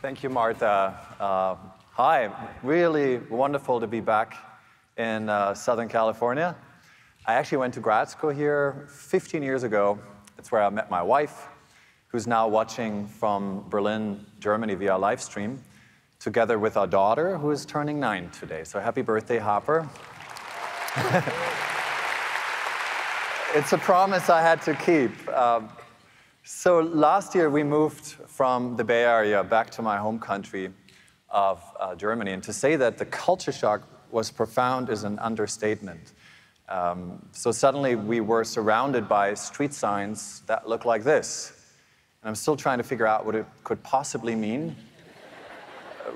Thank you, Martha. Hi, really wonderful to be back in Southern California. I actually went to grad school here 15 years ago. That's where I met my wife, who's now watching from Berlin, Germany via live stream, together with our daughter, who is turning 9 today. So happy birthday, Harper. It's a promise I had to keep. So last year, we moved from the Bay Area back to my home country of Germany. And to say that the culture shock was profound is an understatement. So suddenly, we were surrounded by street signs that look like this. And I'm still trying to figure out what it could possibly mean.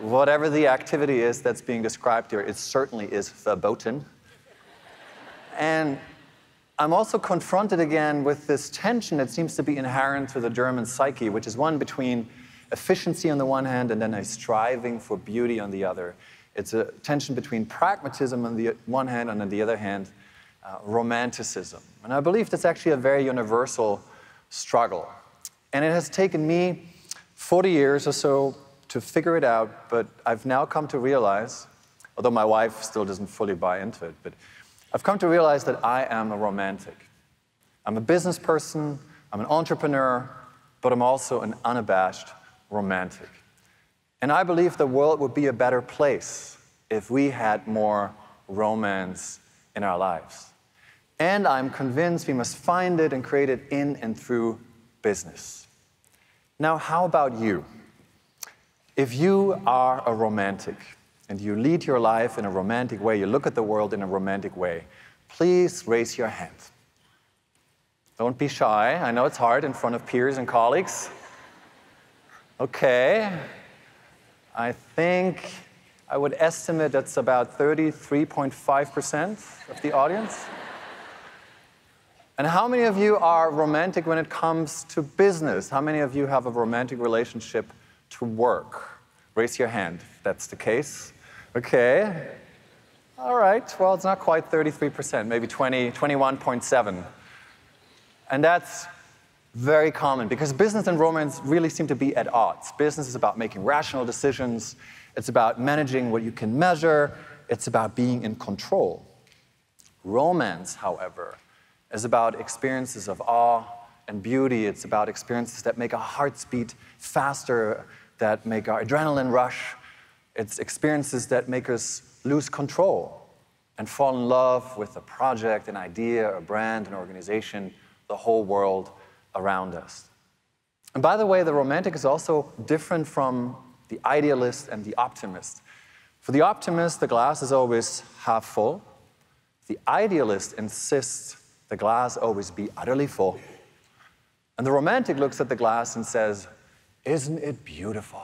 Whatever the activity is that's being described here, it certainly is verboten. And I'm also confronted again with this tension that seems to be inherent to the German psyche, which is one between efficiency on the one hand and then a striving for beauty on the other. It's a tension between pragmatism on the one hand and on the other hand, romanticism. And I believe that's actually a very universal struggle. And it has taken me 40 years or so to figure it out, but I've now come to realize, although my wife still doesn't fully buy into it, but I've come to realize that I am a romantic. I'm a business person, I'm an entrepreneur, but I'm also an unabashed romantic. And I believe the world would be a better place if we had more romance in our lives. And I'm convinced we must find it and create it in and through business. Now, how about you? If you are a romantic, and you lead your life in a romantic way, you look at the world in a romantic way, please raise your hand. Don't be shy. I know it's hard in front of peers and colleagues. Okay. I think I would estimate that's about 33.5% of the audience. And how many of you are romantic when it comes to business? How many of you have a romantic relationship to work? Raise your hand if that's the case. Okay. All right. Well, it's not quite 33%, maybe 21.7. And that's very common because business and romance really seem to be at odds. Business is about making rational decisions. It's about managing what you can measure. It's about being in control. Romance, however, is about experiences of awe and beauty. It's about experiences that make our hearts beat faster, that make our adrenaline rush. It's experiences that make us lose control and fall in love with a project, an idea, a brand, an organization, the whole world around us. And by the way, the romantic is also different from the idealist and the optimist. For the optimist, the glass is always half full. The idealist insists the glass always be utterly full. And the romantic looks at the glass and says, "Isn't it beautiful?"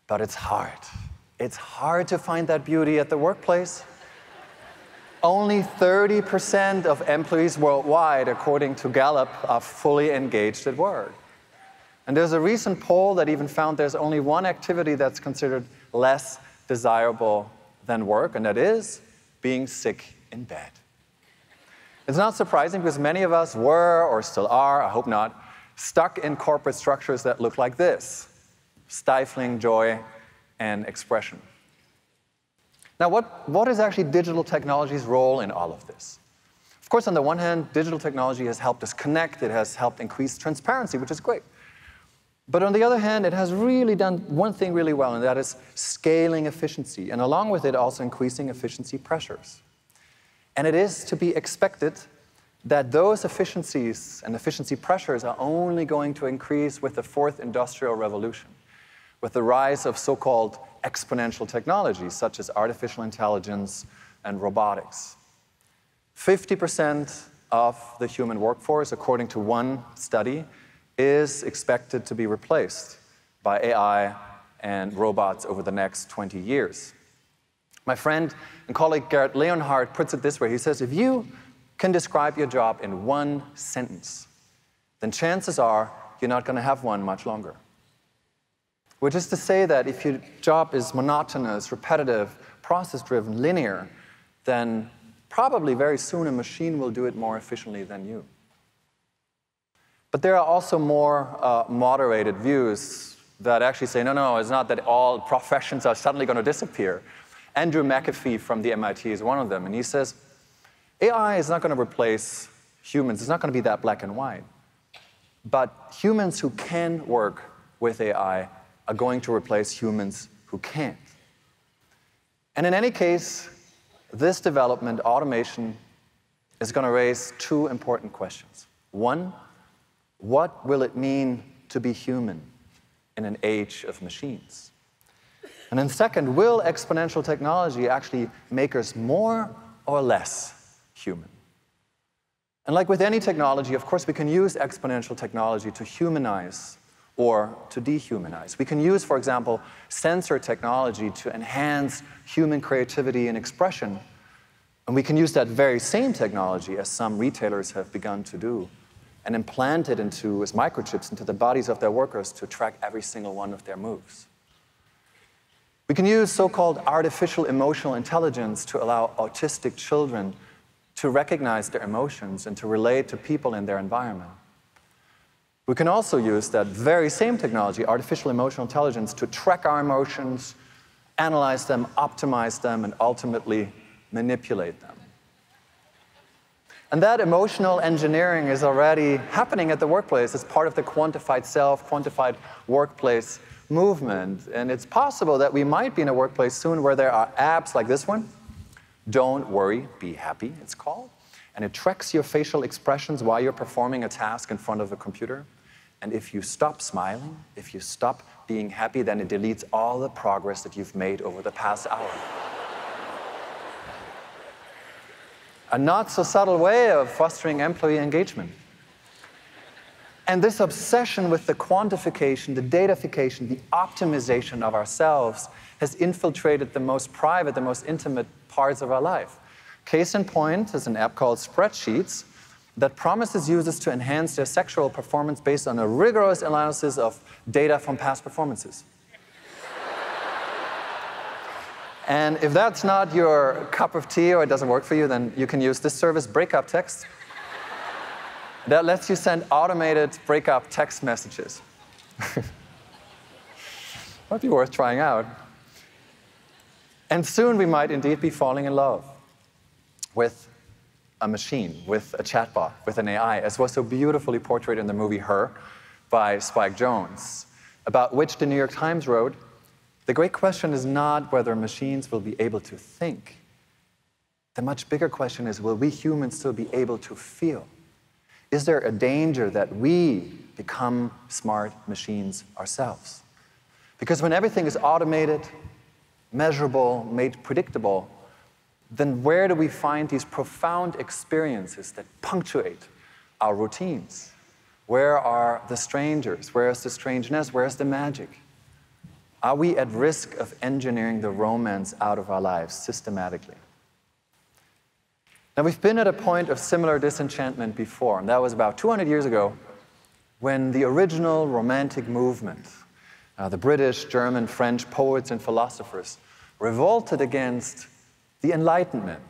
But it's hard. It's hard to find that beauty at the workplace. Only 30% of employees worldwide, according to Gallup, are fully engaged at work. And there's a recent poll that even found there's only one activity that's considered less desirable than work, and that is being sick in bed. It's not surprising because many of us were, or still are, I hope not, stuck in corporate structures that look like this. Stifling joy and expression. Now, what is actually digital technology's role in all of this? Of course, on the one hand, digital technology has helped us connect. It has helped increase transparency, which is great. But on the other hand, it has really done one thing really well, and that is scaling efficiency, and along with it, also increasing efficiency pressures. And it is to be expected that those efficiencies and efficiency pressures are only going to increase with the fourth industrial revolution, with the rise of so-called exponential technologies, such as artificial intelligence and robotics. 50% of the human workforce, according to one study, is expected to be replaced by AI and robots over the next 20 years. My friend and colleague Garrett Leonhardt puts it this way. He says, if you can describe your job in one sentence, then chances are you're not going to have one much longer. Which is to say that if your job is monotonous, repetitive, process-driven, linear, then probably very soon a machine will do it more efficiently than you. But there are also more moderated views. that actually say, no, no, it's not that all professions are suddenly going to disappear. Andrew McAfee from the MIT is one of them, and he says, AI is not going to replace humans. It's not going to be that black and white. But humans who can work with AI are going to replace humans who can't. And in any case, this development, automation, is going to raise two important questions. One, what will it mean to be human in an age of machines? And then second, will exponential technology actually make us more or less human? And like with any technology, of course, we can use exponential technology to humanize or to dehumanize. We can use, for example, sensor technology to enhance human creativity and expression. And we can use that very same technology, as some retailers have begun to do, and implant it as microchips into the bodies of their workers to track every single one of their moves. We can use so-called artificial emotional intelligence to allow autistic children to recognize their emotions and to relate to people in their environment. We can also use that very same technology, artificial emotional intelligence, to track our emotions, analyze them, optimize them, and ultimately manipulate them. And that emotional engineering is already happening at the workplace as part of the quantified self, quantified workplace movement. And it's possible that we might be in a workplace soon where there are apps like this one, Don't Worry, Be Happy, it's called. And it tracks your facial expressions while you're performing a task in front of a computer. And if you stop smiling, if you stop being happy, then it deletes all the progress that you've made over the past hour. A not so subtle way of fostering employee engagement. And this obsession with the quantification, the datafication, the optimization of ourselves has infiltrated the most private, the most intimate parts of our life. Case in point is an app called Spreadsheets that promises users to enhance their sexual performance based on a rigorous analysis of data from past performances. And if that's not your cup of tea or it doesn't work for you, then you can use this service, Breakup Text, that lets you send automated breakup text messages. Might be worth trying out. And soon we might indeed be falling in love with a machine, with a chatbot, with an AI, as was so beautifully portrayed in the movie Her by Spike Jonze, about which the New York Times wrote, the great question is not whether machines will be able to think. The much bigger question is, will we humans still be able to feel? Is there a danger that we become smart machines ourselves? Because when everything is automated, measurable, made predictable, then where do we find these profound experiences that punctuate our routines? Where are the strangers? Where is the strangeness? Where is the magic? Are we at risk of engineering the romance out of our lives systematically? Now, we've been at a point of similar disenchantment before, and that was about 200 years ago when the original Romantic movement, the British, German, French poets and philosophers, revolted against the Enlightenment,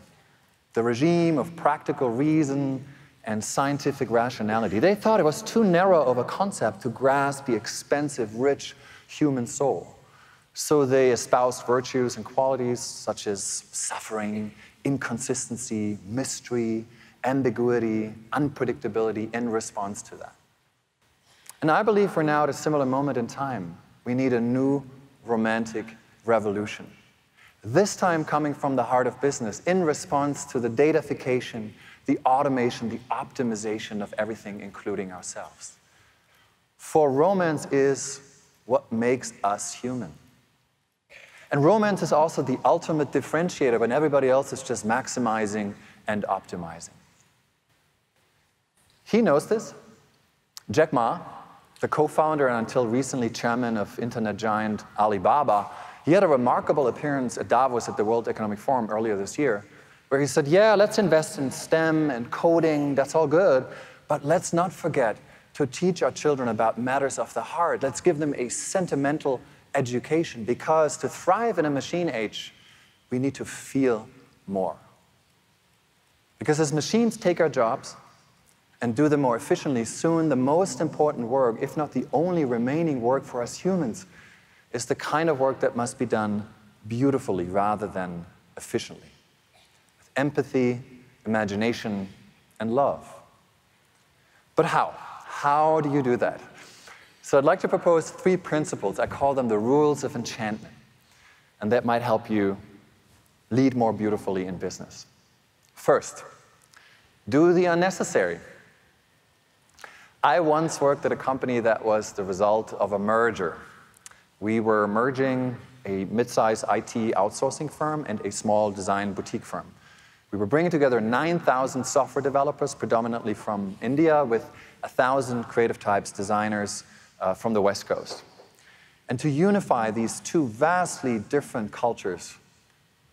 the regime of practical reason and scientific rationality. They thought it was too narrow of a concept to grasp the expensive, rich human soul. So they espoused virtues and qualities such as suffering, inconsistency, mystery, ambiguity, unpredictability in response to that. And I believe we're now at a similar moment in time. We need a new romantic revolution. This time coming from the heart of business in response to the datafication, the automation, the optimization of everything, including ourselves. For romance is what makes us human. And romance is also the ultimate differentiator when everybody else is just maximizing and optimizing. He knows this. Jack Ma, the co-founder and until recently chairman of internet giant Alibaba, he had a remarkable appearance at Davos at the World Economic Forum earlier this year, where he said, yeah, let's invest in STEM and coding, that's all good, but let's not forget to teach our children about matters of the heart. Let's give them a sentimental education, because to thrive in a machine age, we need to feel more. Because as machines take our jobs, and do them more efficiently, soon the most important work, if not the only remaining work for us humans, is the kind of work that must be done beautifully rather than efficiently, with empathy, imagination, and love. But how? How do you do that? So I'd like to propose 3 principles. I call them the rules of enchantment, and that might help you lead more beautifully in business. First, do the unnecessary. I once worked at a company that was the result of a merger. We were merging a mid-sized IT outsourcing firm and a small design boutique firm. We were bringing together 9,000 software developers, predominantly from India, with 1,000 creative types designers from the West Coast. And to unify these 2 vastly different cultures,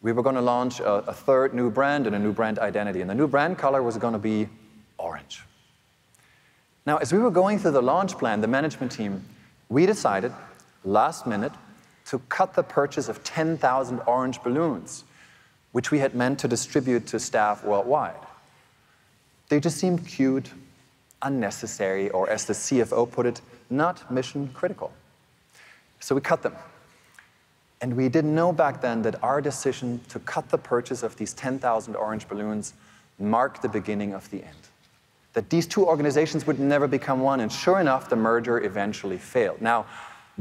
we were going to launch a 3rd new brand and a new brand identity. And the new brand color was going to be orange. Now, as we were going through the launch plan, the management team, we decided, last minute, to cut the purchase of 10,000 orange balloons, which we had meant to distribute to staff worldwide. They just seemed cute, unnecessary, or as the CFO put it, not mission critical. So we cut them. And we didn't know back then that our decision to cut the purchase of these 10,000 orange balloons marked the beginning of the end. That these 2 organizations would never become one, and sure enough, the merger eventually failed. Now,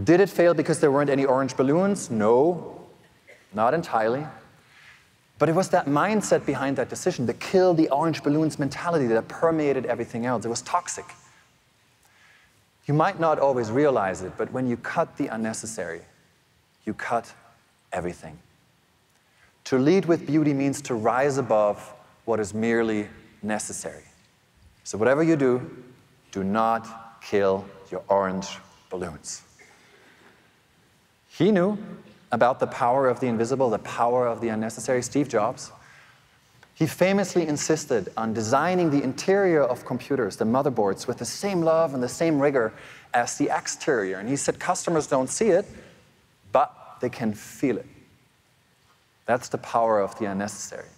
did it fail because there weren't any orange balloons? No, not entirely. But it was that mindset behind that decision, the kill the orange balloons mentality that permeated everything else. It was toxic. You might not always realize it, but when you cut the unnecessary, you cut everything. To lead with beauty means to rise above what is merely necessary. So whatever you do, do not kill your orange balloons. He knew about the power of the invisible, the power of the unnecessary, Steve Jobs. He famously insisted on designing the interior of computers, the motherboards, with the same love and the same rigor as the exterior. And he said customers don't see it, but they can feel it. That's the power of the unnecessary.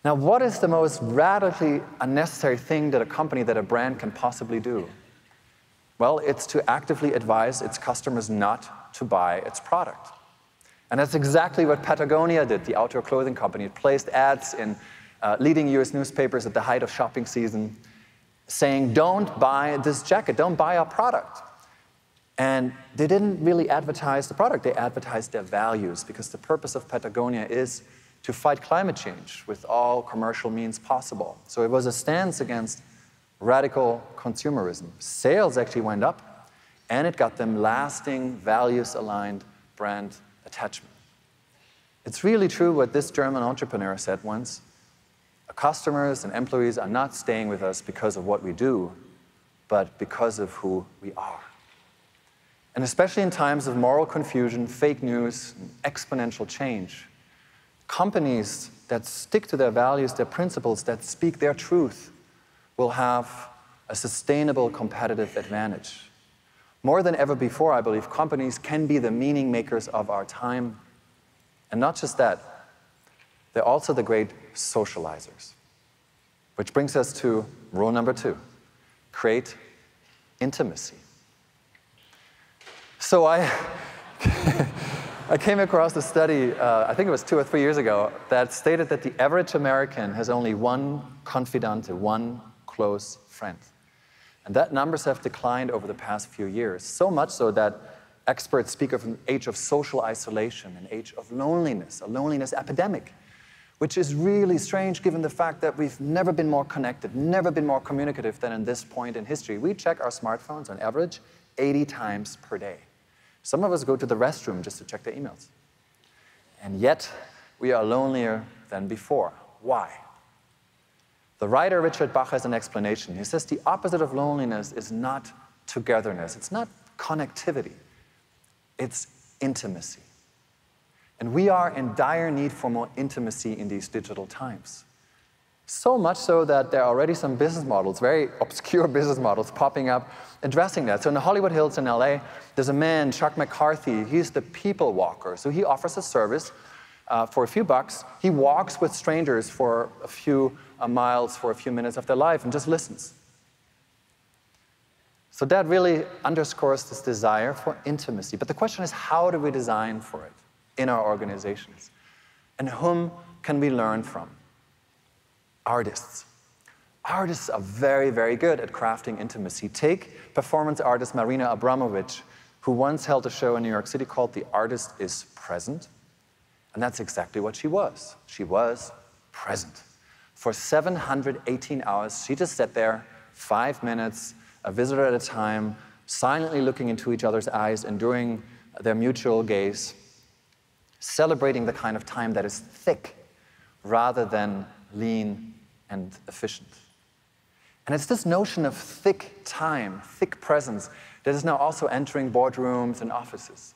Now, what is the most radically unnecessary thing that a company, that a brand can possibly do? Well, it's to actively advise its customers not to buy its product. And that's exactly what Patagonia did, the outdoor clothing company. It placed ads in leading US newspapers at the height of shopping season saying, don't buy this jacket, don't buy our product. And they didn't really advertise the product, they advertised their values, because the purpose of Patagonia is to fight climate change with all commercial means possible. So it was a stance against radical consumerism. Sales actually went up, and it got them lasting, values-aligned brand attachment. It's really true what this German entrepreneur said once. Customers and employees are not staying with us because of what we do, but because of who we are. And especially in times of moral confusion, fake news, and exponential change, companies that stick to their values, their principles, that speak their truth, will have a sustainable competitive advantage. More than ever before, I believe, companies can be the meaning makers of our time. And not just that, they're also the great socializers. Which brings us to rule number 2, create intimacy. So I came across a study, I think it was 2 or 3 years ago, that stated that the average American has only one confidant, one close friend. And that numbers have declined over the past few years, so much so that experts speak of an age of social isolation, an age of loneliness, a loneliness epidemic, which is really strange given the fact that we've never been more connected, never been more communicative than in this point in history. We check our smartphones on average 80 times per day. Some of us go to the restroom just to check their emails. And yet, we are lonelier than before. Why? The writer Richard Bach has an explanation. He says the opposite of loneliness is not togetherness. It's not connectivity. It's intimacy. And we are in dire need for more intimacy in these digital times. So much so that there are already some business models, very obscure business models, popping up addressing that. So in the Hollywood Hills in LA, there's a man, Chuck McCarthy. He's the people walker. So he offers a service for a few bucks. He walks with strangers for a few miles for a few minutes of their life and just listens. So that really underscores this desire for intimacy. But the question is, how do we design for it in our organizations? And whom can we learn from? Artists. Artists are very, very good at crafting intimacy. Take performance artist Marina Abramovic, who once held a show in New York City called The Artist is Present. And that's exactly what she was. She was present. For 718 hours, she just sat there, 5 minutes, a visitor at a time, silently looking into each other's eyes, enduring their mutual gaze, celebrating the kind of time that is thick rather than lean and efficient. And it's this notion of thick time, thick presence, that is now also entering boardrooms and offices.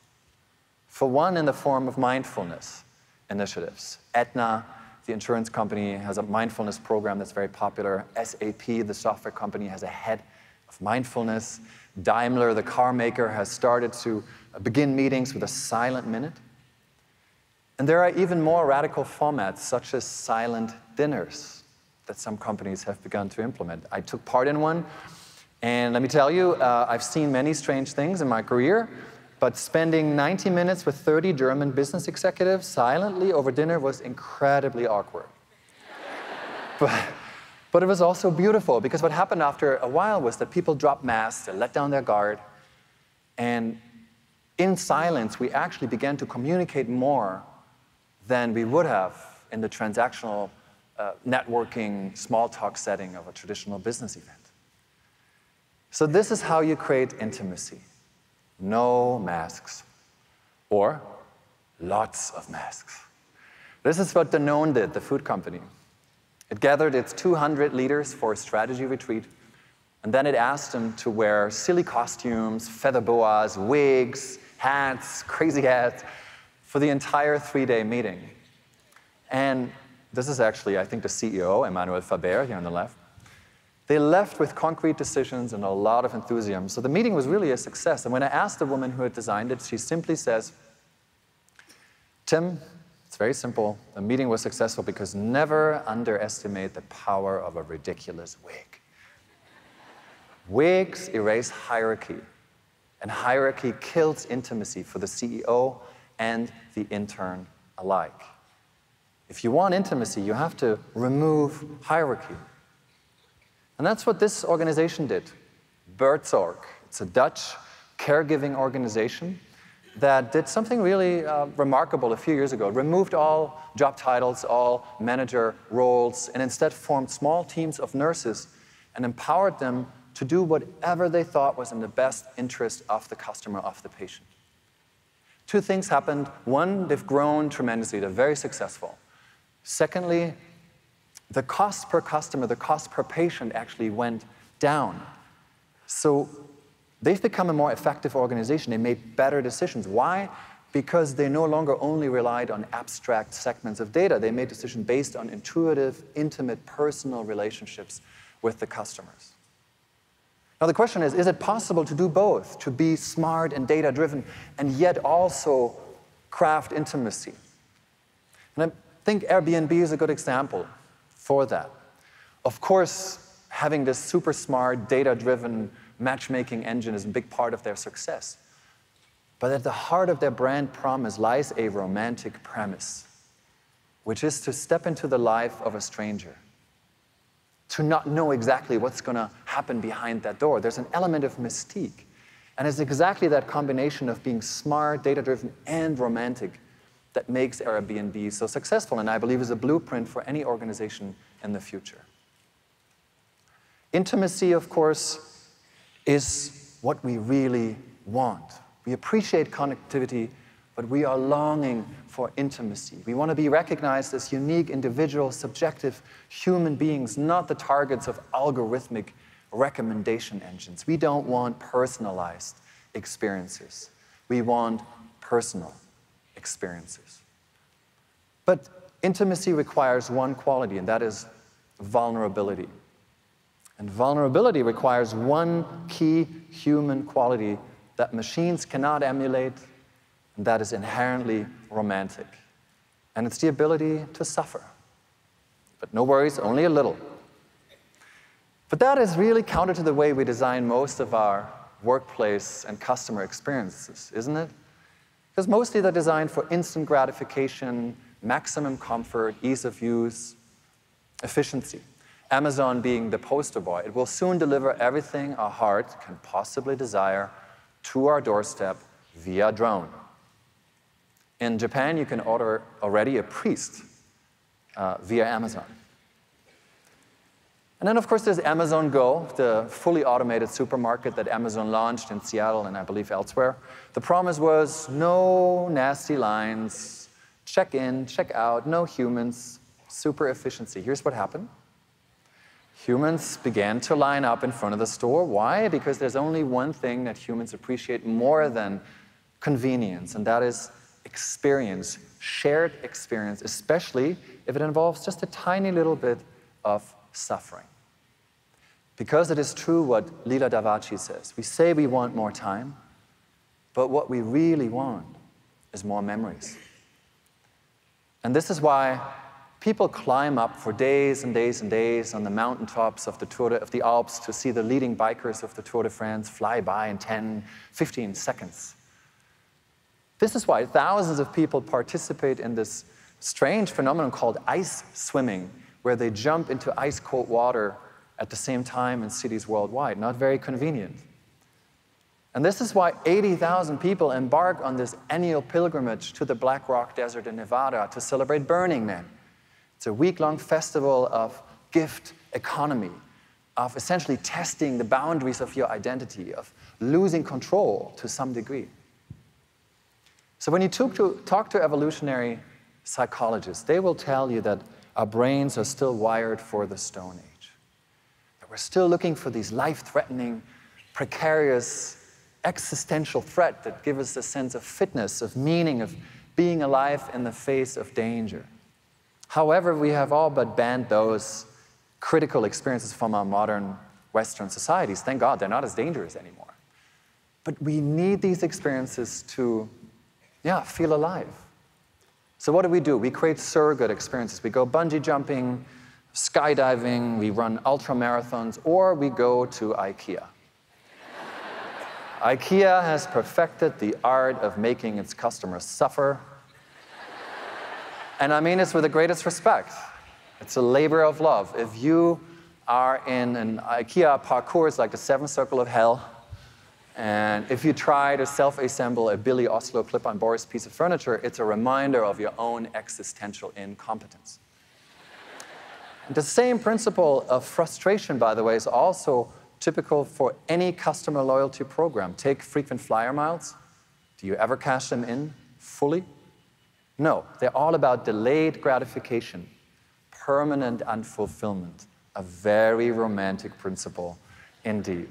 For one, in the form of mindfulness initiatives. Aetna, the insurance company, has a mindfulness program that's very popular. SAP, the software company, has a head of mindfulness. Daimler, the car maker, has started to begin meetings with a silent minute. And there are even more radical formats, such as silent dinners, that some companies have begun to implement. I took part in one, and let me tell you, I've seen many strange things in my career, but spending 90 minutes with 30 German business executives silently over dinner was incredibly awkward. But it was also beautiful, because what happened after a while was that people dropped masks, they let down their guard, and in silence, we actually began to communicate more than we would have in the transactional networking, small talk setting of a traditional business event. So this is how you create intimacy. No masks, or lots of masks. This is what Danone did, the food company. It gathered its 200 leaders for a strategy retreat, and then it asked them to wear silly costumes, feather boas, wigs, hats, crazy hats, for the entire 3-day meeting. And this is actually, I think, the CEO, Emmanuel Faber, here on the left. They left with concrete decisions and a lot of enthusiasm. So the meeting was really a success. And when I asked the woman who had designed it, she simply says, Tim, it's very simple. The meeting was successful because never underestimate the power of a ridiculous wig. Wigs erase hierarchy, and hierarchy kills intimacy for the CEO and the intern alike. If you want intimacy, you have to remove hierarchy. And that's what this organization did. Buurtzorg. It's a Dutch caregiving organization that did something really remarkable a few years ago. It removed all job titles, all manager roles, and instead formed small teams of nurses and empowered them to do whatever they thought was in the best interest of the customer, of the patient. 2 things happened. One, they've grown tremendously. They're very successful. Secondly, the cost per customer, the cost per patient actually went down. So they've become a more effective organization. They made better decisions. Why? Because they no longer only relied on abstract segments of data. They made decisions based on intuitive, intimate, personal relationships with the customers. Now the question is it possible to do both, to be smart and data-driven and yet also craft intimacy? And I think Airbnb is a good example for that. Of course, having this super smart, data-driven matchmaking engine is a big part of their success. But at the heart of their brand promise lies a romantic premise, which is to step into the life of a stranger, to not know exactly what's going to happen behind that door. There's an element of mystique. And it's exactly that combination of being smart, data-driven, and romantic that makes Airbnb so successful, and I believe is a blueprint for any organization in the future. Intimacy, of course, is what we really want. We appreciate connectivity, but we are longing for intimacy. We want to be recognized as unique, individual, subjective human beings, not the targets of algorithmic recommendation engines. We don't want personalized experiences. We want personal experiences. But intimacy requires one quality, and that is vulnerability. And vulnerability requires one key human quality that machines cannot emulate, and that is inherently romantic. and it's the ability to suffer. But no worries, only a little. But that is really counter to the way we design most of our workplace and customer experiences, isn't it? Because mostly they're designed for instant gratification, maximum comfort, ease of use, efficiency. Amazon being the poster boy, it will soon deliver everything our heart can possibly desire to our doorstep via drone. In Japan, you can order already a priest via Amazon. And then, of course, there's Amazon Go, the fully automated supermarket that Amazon launched in Seattle and I believe elsewhere. The promise was no nasty lines, check in, check out, no humans, super efficiency. Here's what happened. Humans began to line up in front of the store. Why? Because there's only one thing that humans appreciate more than convenience, and that is experience, shared experience, especially if it involves just a tiny little bit of suffering. Because it is true what Lila Davachi says. We say we want more time, but what we really want is more memories. And this is why people climb up for days and days and days on the mountaintops of the Alps to see the leading bikers of the Tour de France fly by in 10, 15 seconds. This is why thousands of people participate in this strange phenomenon called ice swimming, where they jump into ice-cold water at the same time in cities worldwide. Not very convenient. And this is why 80,000 people embark on this annual pilgrimage to the Black Rock Desert in Nevada to celebrate Burning Man. It's a week-long festival of gift economy, of essentially testing the boundaries of your identity, of losing control to some degree. So when you talk to evolutionary psychologists, they will tell you that our brains are still wired for the Stone Age. That we're still looking for these life-threatening, precarious, existential threat that gives us a sense of fitness, of meaning, of being alive in the face of danger. However, we have all but banned those critical experiences from our modern Western societies. Thank God, they're not as dangerous anymore. But we need these experiences to, feel alive. So what do? We create surrogate experiences. We go bungee jumping, skydiving, we run ultra marathons, or we go to IKEA. IKEA has perfected the art of making its customers suffer. And I mean this with the greatest respect. It's a labor of love. If you are in an IKEA parkour, it's like the seventh circle of hell. And if you try to self-assemble a Billy Oslo clip-on Boris piece of furniture, it's a reminder of your own existential incompetence. The same principle of frustration, by the way, is also typical for any customer loyalty program. Take frequent flyer miles. Do you ever cash them in fully? No, they're all about delayed gratification, permanent unfulfillment, a very romantic principle indeed.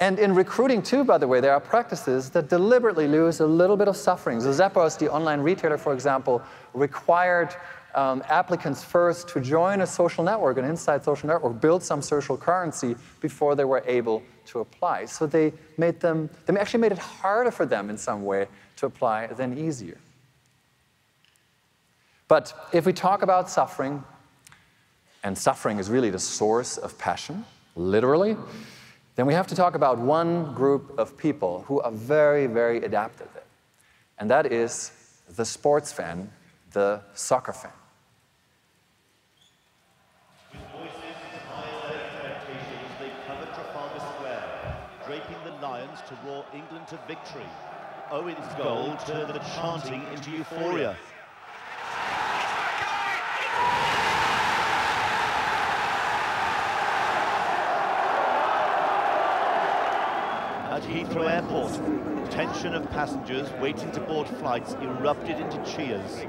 And in recruiting too, by the way, there are practices that deliberately lose a little bit of suffering. So Zappos, the online retailer, for example, required applicants first to join a social network, an inside social network, build some social currency before they were able to apply. So they actually made it harder for them in some way to apply than easier. But if we talk about suffering, and suffering is really the source of passion, literally, then we have to talk about one group of people who are very, very adapted. And that is the sports fan, the soccer fan. With voices and high expectations, they cover Trafalgar Square, draping the Lions to roar England to victory. Owen's goal turned the chanting into euphoria. At Heathrow Airport, tension of passengers waiting to board flights erupted into cheers.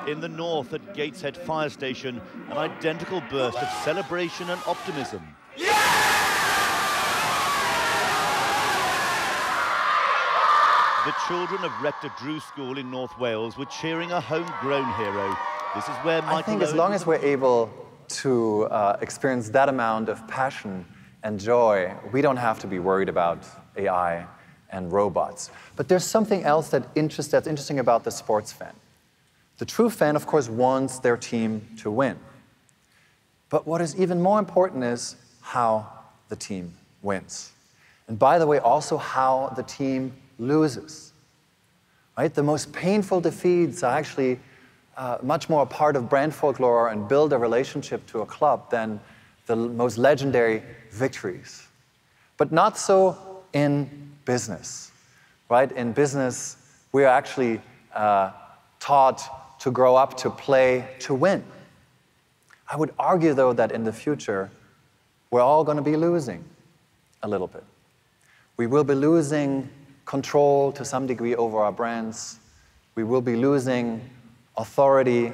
In the north at Gateshead Fire Station, an identical burst of celebration and optimism. The children of Rector Drew School in North Wales were cheering a homegrown hero. This is where Michael I think as long as we're able to experience that amount of passion and joy, we don't have to be worried about AI and robots. But there's something else that's interesting about the sports fan. The true fan, of course, wants their team to win. But what is even more important is how the team wins. And by the way, also how the team loses. Right? The most painful defeats are actually much more a part of brand folklore and build a relationship to a club than the most legendary victories. But not so in business. Right? In business, we are actually taught to grow up, to play, to win. I would argue, though, that in the future, we're all going to be losing a little bit. We will be losing control to some degree over our brands. We will be losing authority.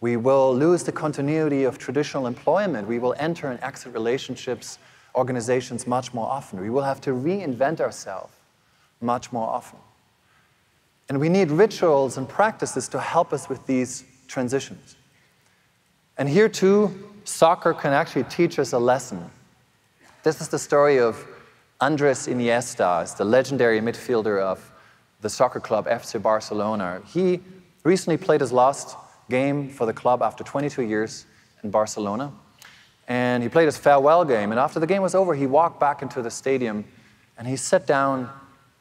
We will lose the continuity of traditional employment. We will enter and exit relationships, organizations much more often. We will have to reinvent ourselves much more often. And we need rituals and practices to help us with these transitions. And here, too, soccer can actually teach us a lesson. This is the story of Andres Iniesta, is the legendary midfielder of the soccer club FC Barcelona. He recently played his last game for the club after 22 years in Barcelona. And he played his farewell game. And after the game was over, he walked back into the stadium and he sat down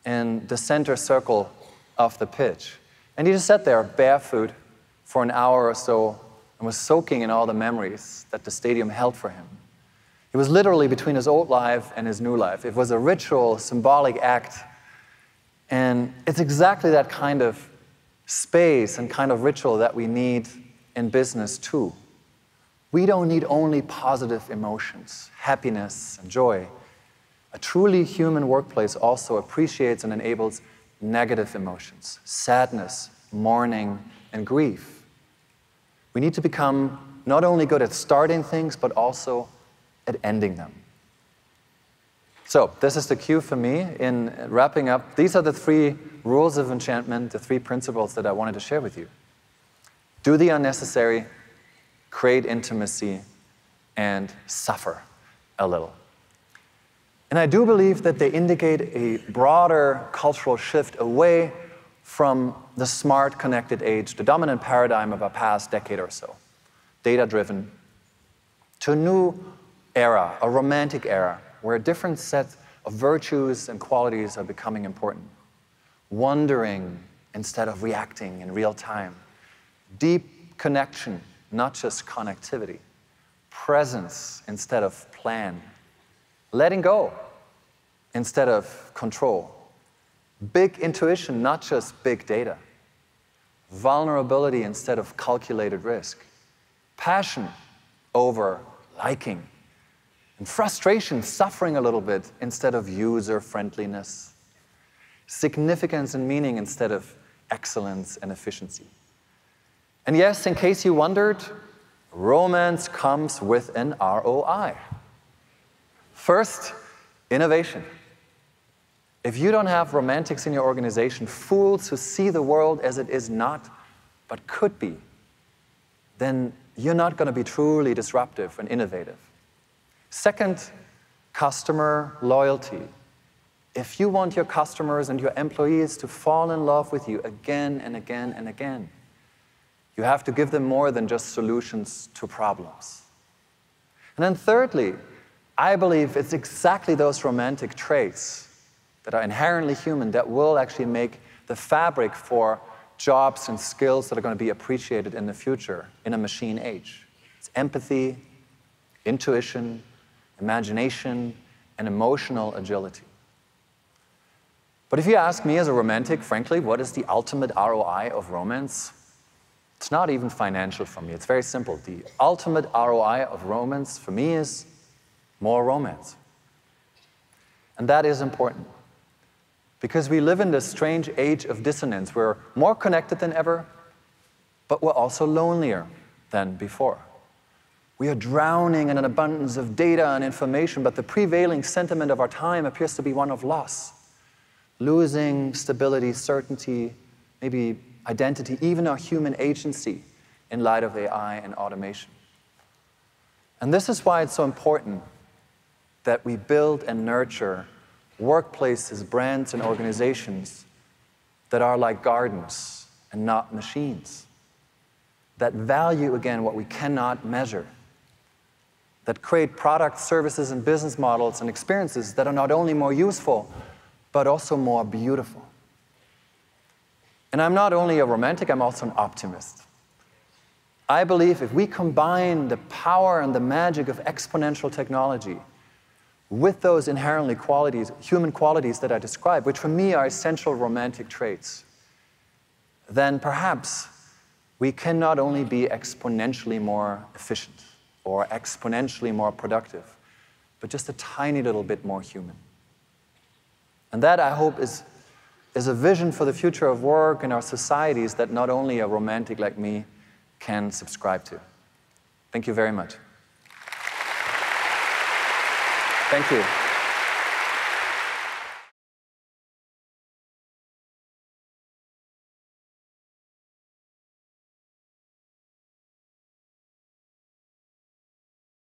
in the center circle of the pitch. And he just sat there barefoot for an hour or so and was soaking in all the memories that the stadium held for him. It was literally between his old life and his new life. It was a ritual, symbolic act. And it's exactly that kind of space and kind of ritual that we need in business too. We don't need only positive emotions, happiness and joy. A truly human workplace also appreciates and enables negative emotions, sadness, mourning, and grief. We need to become not only good at starting things, but also at ending them. So this is the cue for me in wrapping up. These are the 3 rules of enchantment, the 3 principles that I wanted to share with you. Do the unnecessary, create intimacy, and suffer a little. And I do believe that they indicate a broader cultural shift away from the smart, connected age, the dominant paradigm of our past decade or so, data-driven, to a new era, a romantic era, where a different set of virtues and qualities are becoming important. Wondering instead of reacting in real time. Deep connection, not just connectivity. Presence instead of plan. Letting go instead of control. Big intuition, not just big data. Vulnerability instead of calculated risk. Passion over liking. And frustration, suffering a little bit instead of user-friendliness. Significance and meaning instead of excellence and efficiency. And yes, in case you wondered, romance comes with an ROI. First, innovation. If you don't have romantics in your organization, fools who see the world as it is not, but could be, then you're not going to be truly disruptive and innovative. Second, customer loyalty. If you want your customers and your employees to fall in love with you again and again and again, you have to give them more than just solutions to problems. And then thirdly, I believe it's exactly those romantic traits that are inherently human that will actually make the fabric for jobs and skills that are going to be appreciated in the future in a machine age. It's empathy, intuition, imagination, and emotional agility. But if you ask me as a romantic, frankly, what is the ultimate ROI of romance? It's not even financial for me. It's very simple. The ultimate ROI of romance for me is more romance. And that is important. Because we live in this strange age of dissonance. We're more connected than ever, but we're also lonelier than before. We are drowning in an abundance of data and information, but the prevailing sentiment of our time appears to be one of loss. Losing stability, certainty, maybe identity, even our human agency in light of AI and automation. And this is why it's so important that we build and nurture workplaces, brands, and organizations that are like gardens and not machines, that value, again, what we cannot measure, that create products, services, and business models and experiences that are not only more useful, but also more beautiful. And I'm not only a romantic, I'm also an optimist. I believe if we combine the power and the magic of exponential technology with those inherently human qualities that I described, which for me are essential romantic traits, then perhaps we can not only be exponentially more efficient or exponentially more productive, but just a tiny little bit more human. And that, I hope, is a vision for the future of work and our societies that not only a romantic like me can subscribe to. Thank you very much. Thank you.